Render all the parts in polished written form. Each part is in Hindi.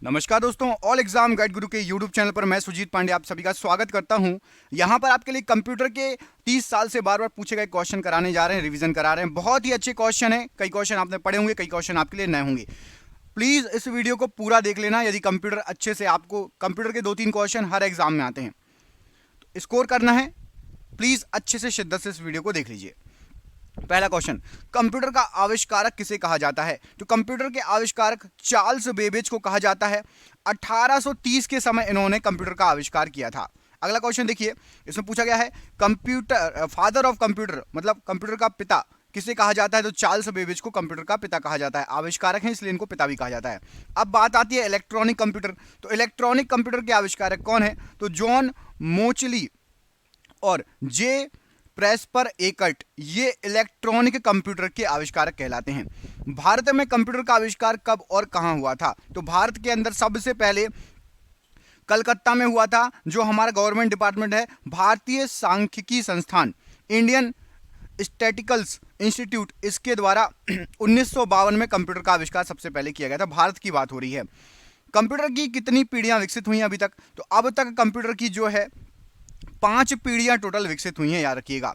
नमस्कार दोस्तों, ऑल एग्जाम गाइड गुरु के यूट्यूब चैनल पर मैं सुजीत पांडे आप सभी का स्वागत करता हूं। यहां पर आपके लिए कंप्यूटर के 30 साल से बार बार पूछे गए क्वेश्चन कराने जा रहे हैं, रिवीजन करा रहे हैं। बहुत ही अच्छे क्वेश्चन हैं, कई क्वेश्चन आपने पढ़े होंगे, कई क्वेश्चन आपके लिए नए होंगे। प्लीज इस वीडियो को पूरा देख लेना यदि कंप्यूटर अच्छे से आपको कंप्यूटर के 2-3 क्वेश्चन हर एग्जाम में आते हैं तो स्कोर करना है। प्लीज अच्छे से शिद्दत से इस वीडियो को देख लीजिए। पहला क्वेश्चन, कंप्यूटर का आविष्कारक किसे कहा जाता है? तो कंप्यूटर के आविष्कारक चार्ल्स बेबेज को कहा जाता है। 1830 के समय इन्होंने कंप्यूटर का आविष्कार किया था। अगला क्वेश्चन देखिए, इसमें पूछा गया है कंप्यूटर फादर ऑफ कंप्यूटर मतलब कंप्यूटर का पिता किसे कहा जाता है? तो चार्ल्स बेबेज को कंप्यूटर का पिता कहा जाता है। आविष्कारक हैं इसलिए इनको पिता भी कहा जाता है। अब बात आती है इलेक्ट्रॉनिक कंप्यूटर। तो इलेक्ट्रॉनिक कंप्यूटर के आविष्कारक कौन है? तो जॉन मोचली और जे प्रेस्पर एकर्ट, ये इलेक्ट्रॉनिक कंप्यूटर के आविष्कारक कहलाते हैं। भारत में कंप्यूटर का आविष्कार कब और कहां हुआ था? तो भारत के अंदर सबसे पहले कलकत्ता में हुआ था, जो हमारा गवर्नमेंट डिपार्टमेंट है, भारतीय सांख्यिकी संस्थान, इंडियन स्टैटिकल्स इंस्टीट्यूट, इसके द्वारा 1952 में कंप्यूटर का आविष्कार सबसे पहले किया गया था। भारत की बात हो रही है। कंप्यूटर की कितनी पीढ़ियां विकसित हुई हैं अभी तक? तो अब तक कंप्यूटर की जो है 5 पीढ़ियां टोटल विकसित हुई हैं, याद रखिएगा।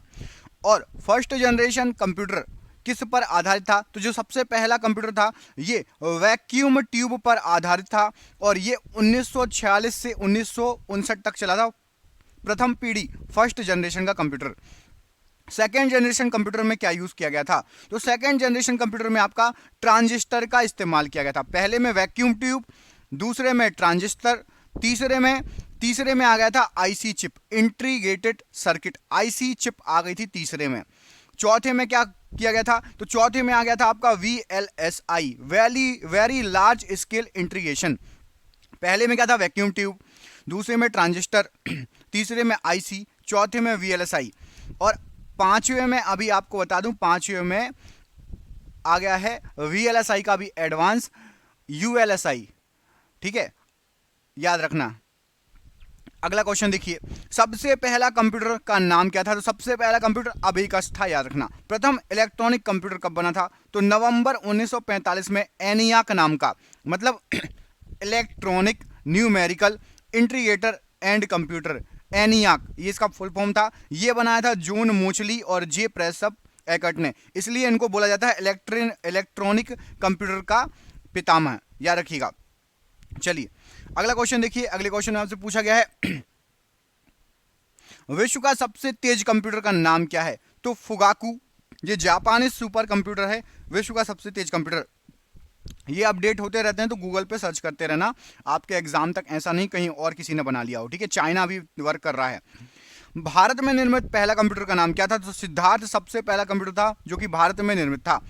और फर्स्ट जनरेशन कंप्यूटर किस पर आधारित था? तो जो सबसे पहला कंप्यूटर था ये वैक्यूम ट्यूब पर आधारित था और ये 1946 से 1959 तक चला था। प्रथम पीढ़ी फर्स्ट जनरेशन का कंप्यूटर। सेकेंड जनरेशन कंप्यूटर में क्या यूज किया गया था? तो सेकेंड जनरेशन कंप्यूटर में आपका ट्रांजिस्टर का इस्तेमाल किया गया था। पहले में वैक्यूम ट्यूब, दूसरे में ट्रांजिस्टर, तीसरे में आ गया था IC chip, integrated circuit IC chip आ गई थी तीसरे में। चौथे में क्या किया गया था? तो चौथे में आ गया था आपका VLSI, very large scale integration. पहले में क्या था? वैक्यूम ट्यूब, दूसरे में ट्रांजिस्टर, तीसरे में आईसी, चौथे में वीएलएसआई और पांचवें में अभी आपको बता दूं, पांचवें में आ गया है वीएलएसआई का भी एडवांस यूएलएसआई। ठीक है, याद रखना। अगला क्वेश्चन देखिए, सबसे पहला कंप्यूटर का नाम क्या था? तो सबसे पहला कंप्यूटर अबेकस था, याद रखना। प्रथम इलेक्ट्रॉनिक कंप्यूटर कब बना था? तो नवंबर 1945 में एनियाक नाम का, मतलब electronic numerical integrator and computer, ENIAC ये इसका फुल फॉर्म था। ये बनाया था जॉन मोचली और जे प्रेसप एकर्ट ने, इसलिए इनको बोला जाता है इलेक्ट्रॉनिक कंप्यूटर का पितामह, याद रखिएगा। चलिए अगला क्वेश्चन देखिए। अगले क्वेश्चन में आपसे पूछा गया है विश्व का सबसे तेज कंप्यूटर का नाम क्या है? तो फुगाकू, ये जापानी सुपर कंप्यूटर है, विश्व का सबसे तेज कंप्यूटर। ये अपडेट होते रहते हैं तो गूगल पे सर्च करते रहना, आपके एग्जाम तक ऐसा नहीं कहीं और किसी ने बना लिया हो। ठीक है, चाइना भी वर्क कर रहा है। भारत में निर्मित पहला कंप्यूटर का नाम क्या था? तो सिद्धार्थ सबसे पहला कंप्यूटर था जो कि भारत में निर्मित था।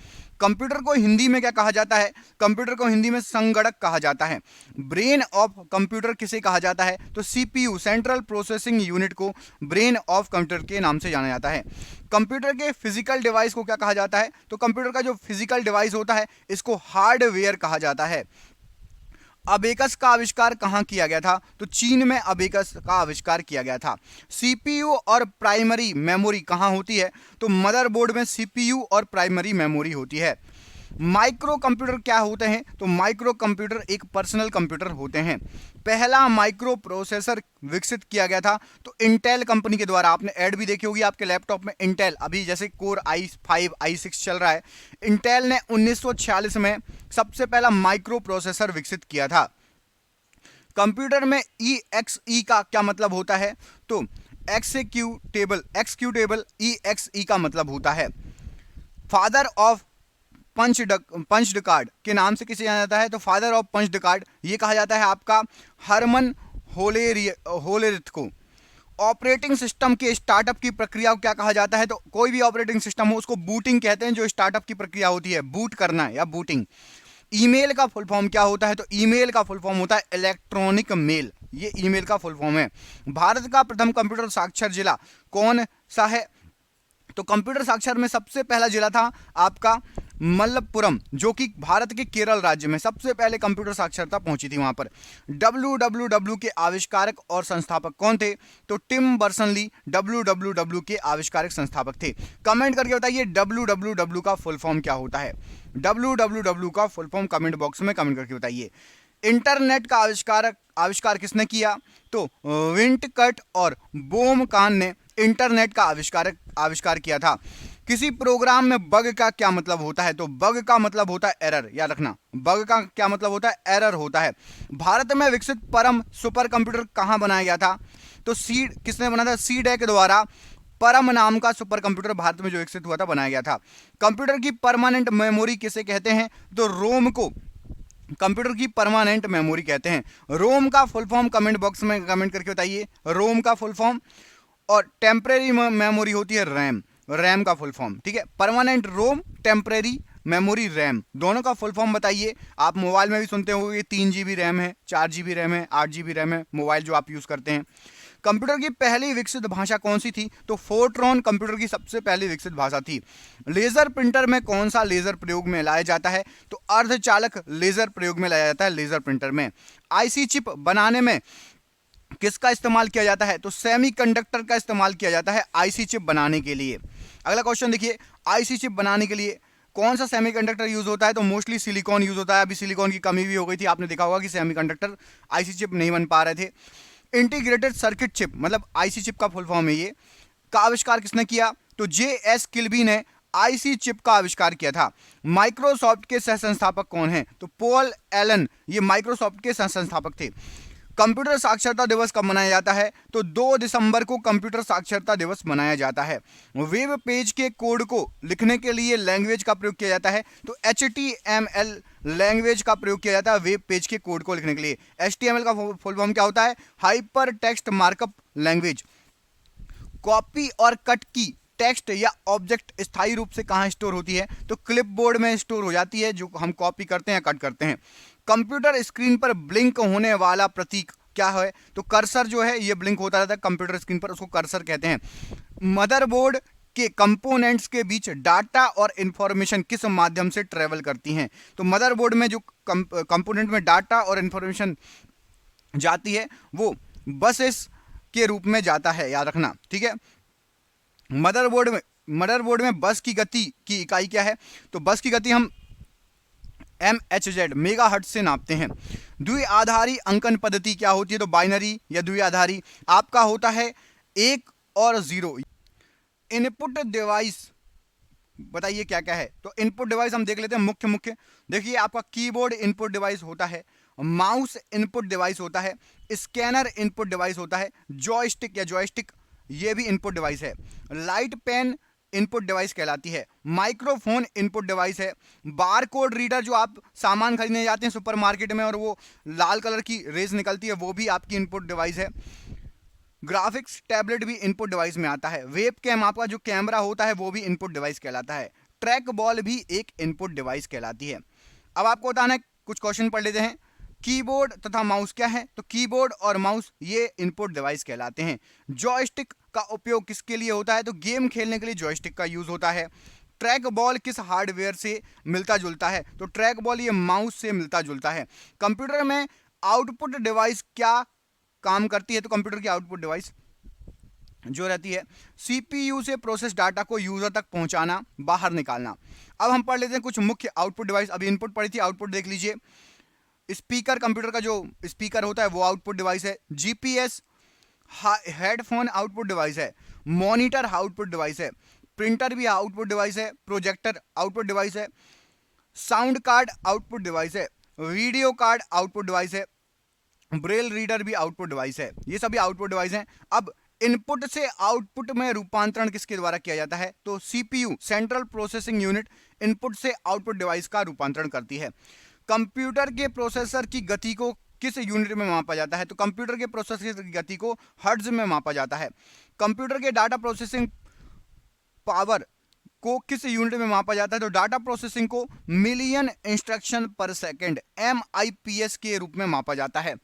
कंप्यूटर को हिंदी में क्या कहा जाता है? कंप्यूटर को हिंदी में संगणक कहा जाता है। ब्रेन ऑफ कंप्यूटर किसे कहा जाता है? तो सीपीयू, सेंट्रल प्रोसेसिंग यूनिट को ब्रेन ऑफ कंप्यूटर के नाम से जाना जाता है। कंप्यूटर के फिजिकल डिवाइस को क्या कहा जाता है? तो कंप्यूटर का जो फिजिकल डिवाइस होता है इसको हार्डवेयर कहा जाता है। अबेकस का आविष्कार कहां किया गया था? तो चीन में अबेकस का आविष्कार किया गया था। सीपीयू और प्राइमरी मेमोरी कहां होती है? तो मदरबोर्ड में सीपीयू और प्राइमरी मेमोरी होती है। माइक्रो कंप्यूटर क्या होते हैं? तो माइक्रो कंप्यूटर एक पर्सनल कंप्यूटर होते हैं। पहला माइक्रो प्रोसेसर विकसित किया गया था तो इंटेल कंपनी के द्वारा। आपने ऐड भी देखी होगी आपके लैपटॉप में, इंटेल अभी जैसे कोर i5 i6 चल रहा है, इंटेल ने 1946 में सबसे पहला माइक्रो प्रोसेसर विकसित किया था। कंप्यूटर में EXE का क्या मतलब होता है? तो एक्सिक्यूटेबल EXE का मतलब होता है फादर ऑफ पंच्ड कार्ड के नाम से किसे जाना जाता है? तो फादर ऑफ पंच्ड कार्ड ये कहा जाता है आपका हरमन होलेरिथ को। ऑपरेटिंग सिस्टम के स्टार्टअप की प्रक्रिया को क्या कहा जाता है? तो कोई भी ऑपरेटिंग सिस्टम हो उसको बूटिंग कहते हैं, जो स्टार्टअप की प्रक्रिया होती है, बूट करना है या बूटिंग। ईमेल का फुल फॉर्म क्या होता है? तो ईमेल का फुल फॉर्म होता है इलेक्ट्रॉनिक मेल, ये ईमेल का फुल फॉर्म है। भारत का प्रथम कंप्यूटर साक्षर जिला कौन सा है? तो कंप्यूटर साक्षर में सबसे पहला जिला था आपका मलप्पुरम, जो कि भारत के केरल राज्य में सबसे पहले कंप्यूटर साक्षरता पहुंची थी वहां पर। WWW के आविष्कारक और संस्थापक कौन थे? तो टिम बर्नर्स-ली WWW के आविष्कारक संस्थापक थे। कमेंट करके बताइए WWW का फुल फॉर्म क्या होता है? WWW का फुल फॉर्म कमेंट बॉक्स में कमेंट करके बताइए। इंटरनेट का आविष्कार किसने किया? तो विंटकट और बोमकान ने इंटरनेट का आविष्कार किया था। किसी प्रोग्राम में बग का क्या मतलब होता है? तो बग का मतलब होता है एरर, याद रखना, बग का क्या मतलब होता है? एरर होता है। भारत में विकसित परम सुपर कंप्यूटर कहां बनाया गया था? तो सीड किसने बनाया था? सीडेक द्वारा परम नाम का सुपर कंप्यूटर भारत में जो विकसित हुआ था, बनाया गया था। कंप्यूटर की परमानेंट मेमोरी किसे कहते हैं? तो रोम को कंप्यूटर की परमानेंट मेमोरी कहते हैं। रोम का फुल फॉर्म कमेंट बॉक्स में कमेंट करके बताइए, रोम का फुल फॉर्म। और टेम्परेरी मेमोरी होती है रैम, रैम का फुल फॉर्म, ठीक है। परमानेंट रोम, टेम्परेरी मेमोरी रैम, दोनों का फुल फॉर्म बताइए। आप मोबाइल में भी सुनते होंगे 3 GB रैम है, 4 GB रैम है, 8 GB रैम है, मोबाइल जो आप यूज करते हैं। कंप्यूटर की पहली विकसित भाषा कौन सी थी? तो फोर्ट्रॉन कंप्यूटर की सबसे पहली विकसित भाषा थी। लेजर प्रिंटर में कौन सा लेजर प्रयोग में लाया जाता है? तो अर्धचालक लेजर प्रयोग में लाया जाता है लेजर प्रिंटर में। आईसी चिप बनाने में किसका इस्तेमाल किया जाता है? तो सेमीकंडक्टर का इस्तेमाल किया जाता है आईसी चिप बनाने के लिए। अगला क्वेश्चन देखिए, आईसी चिप बनाने के लिए कौन सा सेमीकंडक्टर यूज होता है? तो मोस्टली सिलिकॉन यूज होता है। अभी सिलिकॉन की कमी भी हो गई थी, आपने देखा होगा कि सेमीकंडक्टर आईसी चिप नहीं बन पा रहे थे। इंटीग्रेटेड सर्किट चिप मतलब आईसी चिप का फुल फॉर्म है ये, का आविष्कार किसने किया? तो जे.एस. किल्बी ने आईसी चिप का आविष्कार किया था। माइक्रोसॉफ्ट के सह संस्थापक कौन हैं? तो पॉल एलन, ये माइक्रोसॉफ्ट के सह संस्थापक थे। कंप्यूटर साक्षरता दिवस कब मनाया जाता है? तो 2 दिसंबर को कंप्यूटर साक्षरता दिवस मनाया जाता है। वेब पेज के कोड को लिखने के लिए लैंग्वेज का प्रयोग किया जाता है। तो HTML लैंग्वेज का प्रयोग किया जाता है वेब पेज के कोड को लिखने के लिए। HTML का फुल फॉर्म क्या होता है? Hyper text markup language. Copy और कट की टेक्स्ट या ऑब्जेक्ट स्थायी रूप से कहां स्टोर होती है? तो क्लिपबोर्ड में स्टोर हो जाती है, जो हम कॉपी करते हैं, कट करते हैं। कंप्यूटर स्क्रीन पर ब्लिंक होने वाला प्रतीक क्या है? तो कर्सर जो है ये ब्लिंक होता रहता है कंप्यूटर स्क्रीन पर, उसको कर्सर कहते हैं। मदरबोर्ड के कंपोनेंट्स के बीच डाटा और इंफॉर्मेशन किस माध्यम से ट्रेवल करती हैं? तो मदरबोर्ड में जो कंपोनेंट में डाटा और इंफॉर्मेशन जाती है वो बसेस के रूप में जाता है, याद रखना, ठीक है। मदरबोर्ड में बस की गति की इकाई क्या है? तो बस की गति हम MHz मेगाहर्ट्ज से नापते हैं। द्विआधारी अंकन पद्धति क्या होती है? तो बाइनरी या द्विआधारी आपका होता है 1 और 0। इनपुट डिवाइस बताइए क्या क्या है? तो इनपुट डिवाइस हम देख लेते हैं मुख्य। देखिए आपका कीबोर्ड इनपुट डिवाइस होता है, माउस इनपुट डिवाइस होता है, स्कैनर इनपुट डिवाइस होता है, जॉयस्टिक ये भी इनपुट डिवाइस है, लाइट पेन इनपुट डिवाइस कहलाती है, माइक्रोफोन इनपुट डिवाइस है, बार कोड रीडर जो आप सामान खरीदने जाते हैं सुपरमार्केट में और वो लाल कलर की रेज निकलती है वो भी आपकी इनपुट डिवाइस है, ग्राफिक्स टैबलेट भी इनपुट डिवाइस में आता है, वेब कैम आपका जो कैमरा होता है वो भी इनपुट डिवाइस कहलाता है, ट्रैक बॉल भी एक इनपुट डिवाइस कहलाती है। अब आपको बताना है, कुछ क्वेश्चन पढ़ लेते हैं। कीबोर्ड तथा माउस क्या है? तो कीबोर्ड और माउस ये इनपुट डिवाइस कहलाते हैं। जॉयस्टिक का उपयोग किसके लिए होता है? तो गेम खेलने के लिए जॉयस्टिक का यूज होता है। ट्रैक बॉल किस हार्डवेयर से मिलता जुलता है? तो ट्रैक बॉल ये माउस से मिलता जुलता है। कंप्यूटर में आउटपुट डिवाइस क्या काम करती है? तो कंप्यूटर की आउटपुट डिवाइस जो रहती है सीपीयू से प्रोसेस डाटा को यूजर तक पहुंचाना, बाहर निकालना। अब हम पढ़ लेते हैं कुछ मुख्य आउटपुट डिवाइस। अभी इनपुट पढ़ी थी, आउटपुट देख लीजिए। स्पीकर, कंप्यूटर का जो स्पीकर होता है वो आउटपुट डिवाइस है। जीपीएस हेडफोन आउटपुट डिवाइस है। मॉनिटर आउटपुट डिवाइस है। प्रिंटर भी आउटपुट डिवाइस है। प्रोजेक्टर आउटपुट डिवाइस है। साउंड कार्ड आउटपुट डिवाइस है। वीडियो कार्ड आउटपुट डिवाइस है। ब्रेल रीडर भी आउटपुट डिवाइस है। ये सभी आउटपुट डिवाइस हैं। अब इनपुट से आउटपुट में रूपांतरण किसके द्वारा किया जाता है? तो CPU central processing unit input से आउटपुट डिवाइस का रूपांतरण करती है। कंप्यूटर के प्रोसेसर की गति को किस यूनिट में मापा जाता है? तो कंप्यूटर के प्रोसेसर की गति को हर्ट्ज में मापा जाता है। कंप्यूटर के डाटा प्रोसेसिंग पावर को किस यूनिट में मापा जाता है? तो डाटा प्रोसेसिंग को मिलियन इंस्ट्रक्शन पर सेकंड MIPS के रूप में मापा जाता है।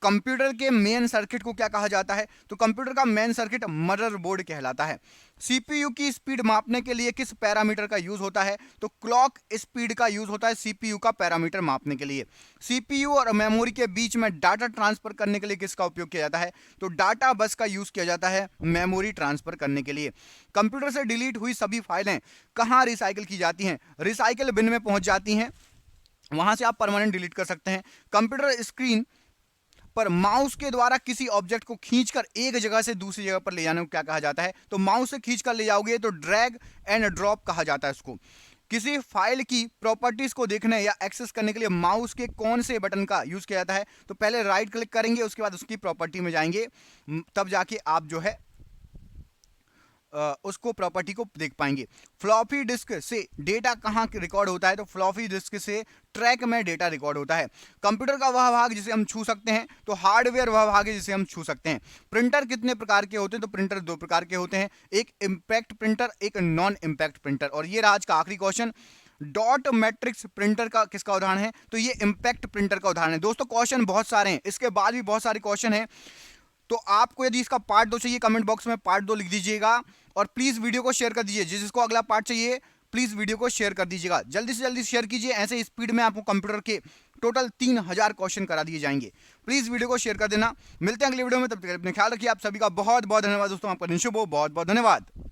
कंप्यूटर के मेन सर्किट को क्या कहा जाता है? तो कंप्यूटर का मेन सर्किट मदरबोर्ड कहलाता है। सीपीयू की स्पीड मापने के लिए किस पैरामीटर का यूज होता है? तो क्लॉक स्पीड का यूज होता है सीपीयू का पैरामीटर मापने के लिए। सीपीयू और मेमोरी के बीच में डाटा ट्रांसफर करने के लिए किसका उपयोग किया जाता है? तो डाटा बस का यूज किया जाता है मेमोरी ट्रांसफर करने के लिए। कंप्यूटर से डिलीट हुई सभी फाइलें कहां रिसाइकिल की जाती हैं? रिसाइकिल बिन में पहुंच जाती हैं। वहां से आप परमानेंट डिलीट कर सकते हैं। कंप्यूटर स्क्रीन पर माउस के द्वारा किसी ऑब्जेक्ट को खींचकर एक जगह से दूसरी जगह पर ले जाने को क्या कहा जाता है? तो माउस से खींचकर ले जाओगे तो ड्रैग एंड ड्रॉप कहा जाता है इसको। किसी फाइल की प्रॉपर्टीज को देखने या एक्सेस करने के लिए माउस के कौन से बटन का यूज किया जाता है? तो पहले राइट क्लिक करेंगे, उसके बाद उसकी प्रॉपर्टी में जाएंगे, तब जाके आप जो है उसको प्रॉपर्टी को देख पाएंगे। फ्लॉपी डिस्क से डेटा कहाँ रिकॉर्ड होता है? तो फ्लॉपी डिस्क से ट्रैक में डेटा रिकॉर्ड होता है। कंप्यूटर का वह भाग जिसे हम छू सकते हैं, तो हार्डवेयर वह भाग है जिसे हम छू सकते हैं। प्रिंटर कितने प्रकार के होते हैं? तो प्रिंटर 2 प्रकार के होते हैं, एक इंपैक्ट प्रिंटर, एक नॉन इंपैक्ट प्रिंटर। और ये आज का आखिरी क्वेश्चन, डॉट मैट्रिक्स प्रिंटर का किसका उदाहरण है? तो ये इंपैक्ट प्रिंटर का उदाहरण है। दोस्तों क्वेश्चन बहुत सारे हैं, इसके बाद भी बहुत सारे क्वेश्चन हैं, तो आपको यदि इसका पार्ट 2 चाहिए कमेंट बॉक्स में पार्ट 2 लिख दीजिएगा और प्लीज वीडियो को शेयर कर दीजिए। जिसको अगला पार्ट चाहिए प्लीज वीडियो को शेयर कर दीजिएगा, जल्दी से जल्दी शेयर कीजिए। ऐसे स्पीड में आपको कंप्यूटर के टोटल 3000 क्वेश्चन करा दिए जाएंगे। प्लीज वीडियो को शेयर कर देना। मिलते हैं अगले वीडियो में, तब तक अपने ख्याल रखिए। आप सभी का बहुत बहुत धन्यवाद दोस्तों, आपका दिन शुभ हो। बहुत बहुत धन्यवाद।